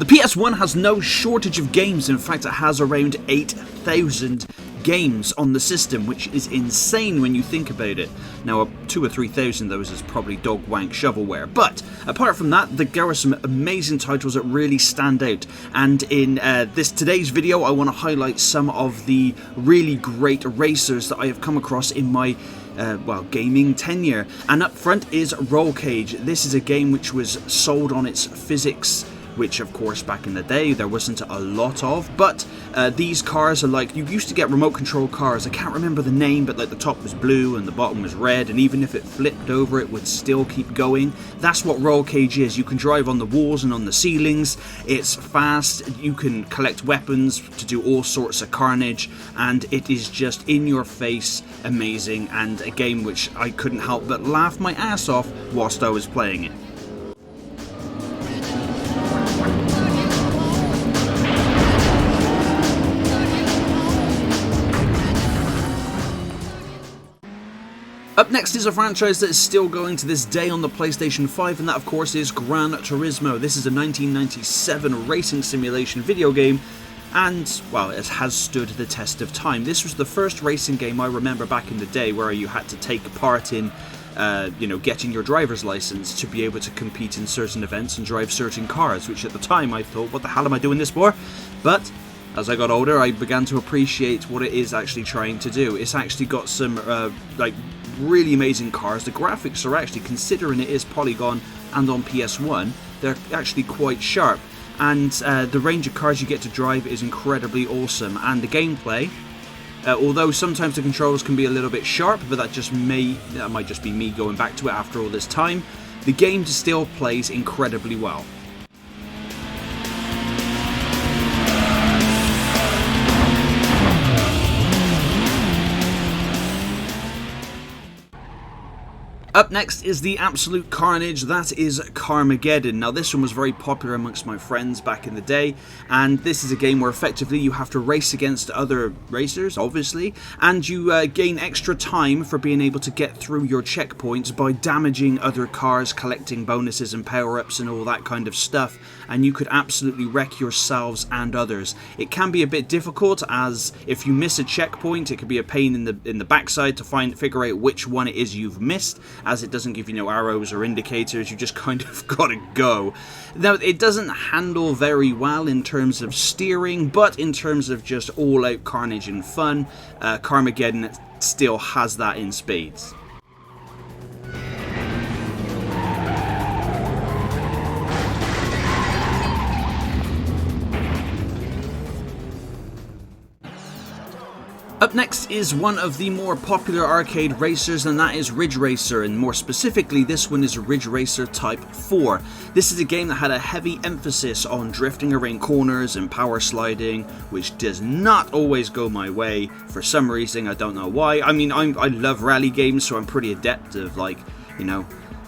The PS1 has no shortage of games. In fact, it has around 8,000 games on the system, which is insane when you think about it. Now, 2,000 or 3,000 of those is probably dog wank shovelware, but apart from that, there are some amazing titles that really stand out, and in today's video I want to highlight some of the really great racers that I have come across in my gaming tenure. And up front is Roll Cage. This is a game which was sold on its physics, which of course back in the day there wasn't a lot of, but these cars are like, you used to get remote control cars, I can't remember the name, but like the top was blue and the bottom was red, and even if it flipped over it would still keep going. That's what Roll Cage is. You can drive on the walls and on the ceilings, it's fast, you can collect weapons to do all sorts of carnage, and it is just in your face amazing, and a game which I couldn't help but laugh my ass off whilst I was playing it. Up next is a franchise that is still going to this day on the PlayStation 5, and that of course is Gran Turismo. This is a 1997 racing simulation video game, and, well, it has stood the test of time. This was the first racing game I remember back in the day where you had to take part in getting your driver's license to be able to compete in certain events and drive certain cars, which at the time I thought, what the hell am I doing this for? But as I got older, I began to appreciate what it is actually trying to do. It's actually got some, really amazing cars. The graphics are actually, considering it is polygon and on PS1, they're actually quite sharp. And the range of cars you get to drive is incredibly awesome. And the gameplay, although sometimes the controls can be a little bit sharp, but that might just be me going back to it after all this time, the game still plays incredibly well. Up next is the absolute carnage, that is Carmageddon. Now this one was very popular amongst my friends back in the day, and this is a game where effectively you have to race against other racers, obviously, and you gain extra time for being able to get through your checkpoints by damaging other cars, collecting bonuses and power-ups and all that kind of stuff, and you could absolutely wreck yourselves and others. It can be a bit difficult, as if you miss a checkpoint it could be a pain in the backside to figure out which one it is you've missed, as it doesn't give you no arrows or indicators, you just kind of gotta go. Now, it doesn't handle very well in terms of steering, but in terms of just all-out carnage and fun, Carmageddon still has that in spades. Up next is one of the more popular arcade racers, and that is Ridge Racer, and more specifically this one is Ridge Racer Type 4. This is a game that had a heavy emphasis on drifting around corners and power sliding, which does not always go my way for some reason, I don't know why. I mean, I love rally games, so I'm pretty adept of,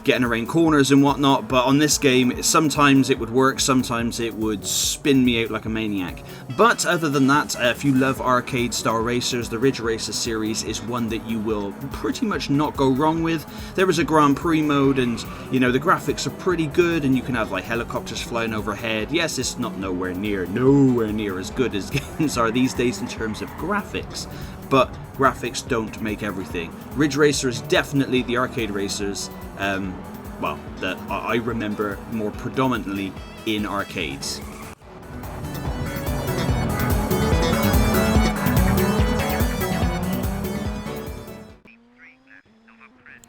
getting around corners and whatnot, but on this game sometimes it would work, sometimes it would spin me out like a maniac. But other than that, if you love arcade style racers, the Ridge Racer series is one that you will pretty much not go wrong with. There is a Grand Prix mode, and the graphics are pretty good, and you can have helicopters flying overhead. Yes, it's not nowhere near as good as games are these days in terms of graphics, but graphics don't make everything. Ridge Racer is definitely the arcade racers that I remember more predominantly in arcades.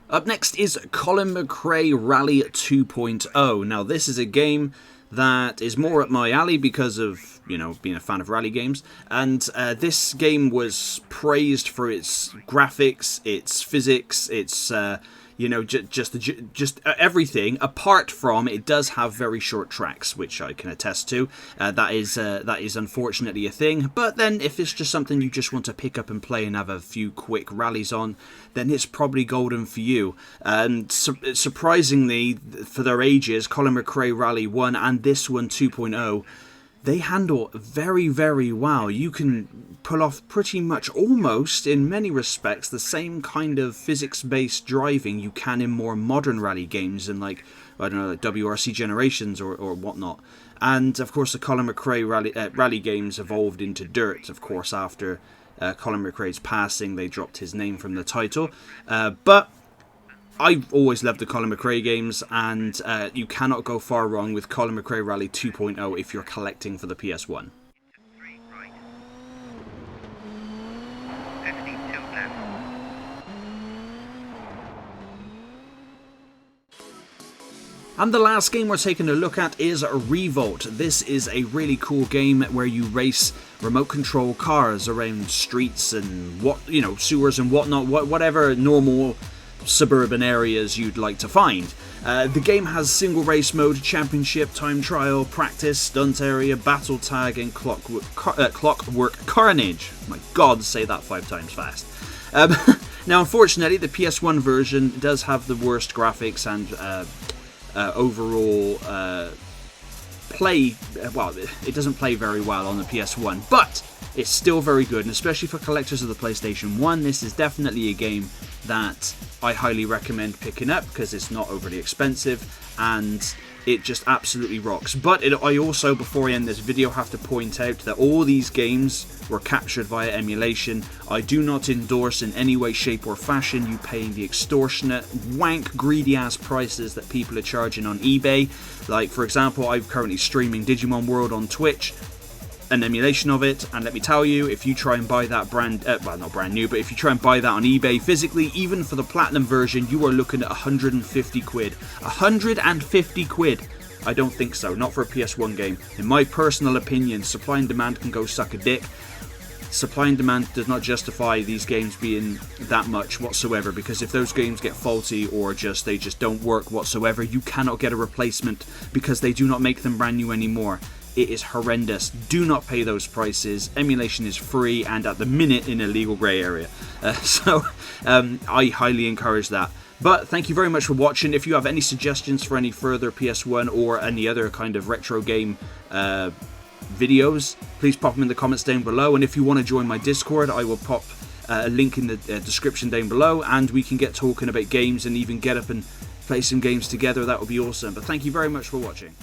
Up next is Colin McRae Rally 2.0. Now this is a game that is more up my alley because of, being a fan of rally games. And this game was praised for its graphics, its physics, its just everything. Apart from, it does have very short tracks, which I can attest to. That is unfortunately a thing. But then, if it's just something you just want to pick up and play and have a few quick rallies on, then it's probably golden for you. And surprisingly, for their ages, Colin McRae Rally 1 and this one 2.0. they handle very, very well. You can pull off pretty much almost, in many respects, the same kind of physics-based driving you can in more modern rally games in, like, I don't know, like WRC Generations or whatnot. And, of course, the Colin McRae rally games evolved into Dirt, of course, after Colin McRae's passing. They dropped his name from the title. But I've always loved the Colin McRae games, and you cannot go far wrong with Colin McRae Rally 2.0 if you're collecting for the PS1. And the last game we're taking a look at is Revolt. This is a really cool game where you race remote control cars around streets and sewers and whatnot, whatever normal suburban areas you'd like to find. The game has single race mode, championship, time trial, practice, stunt area, battle tag, and clockwork carnage. My God, say that 5 times fast. Now, unfortunately, the PS1 version does have the worst graphics and overall play. Well, it doesn't play very well on the PS1, but it's still very good, and especially for collectors of the PlayStation 1, this is definitely a game that I highly recommend picking up because it's not overly expensive and it just absolutely rocks. But I also, before I end this video, have to point out that all these games were captured via emulation. I do not endorse in any way, shape or fashion you paying the extortionate, wank, greedy ass prices that people are charging on eBay. Like, for example, I'm currently streaming Digimon World on Twitch, an emulation of it, and let me tell you, if you try and buy that well, not brand new, but if you try and buy that on eBay physically, even for the platinum version, you are looking at 150 quid. 150 quid! I don't think so, not for a PS1 game. In my personal opinion, supply and demand can go suck a dick. Supply and demand does not justify these games being that much whatsoever, because if those games get faulty or they just don't work whatsoever, you cannot get a replacement because they do not make them brand new anymore. It is horrendous. Do not pay those prices. Emulation is free and at the minute in a legal grey area. I highly encourage that. But thank you very much for watching. If you have any suggestions for any further PS1 or any other kind of retro game videos, please pop them in the comments down below. And if you want to join my Discord, I will pop a link in the description down below, and we can get talking about games and even get up and play some games together. That would be awesome. But thank you very much for watching.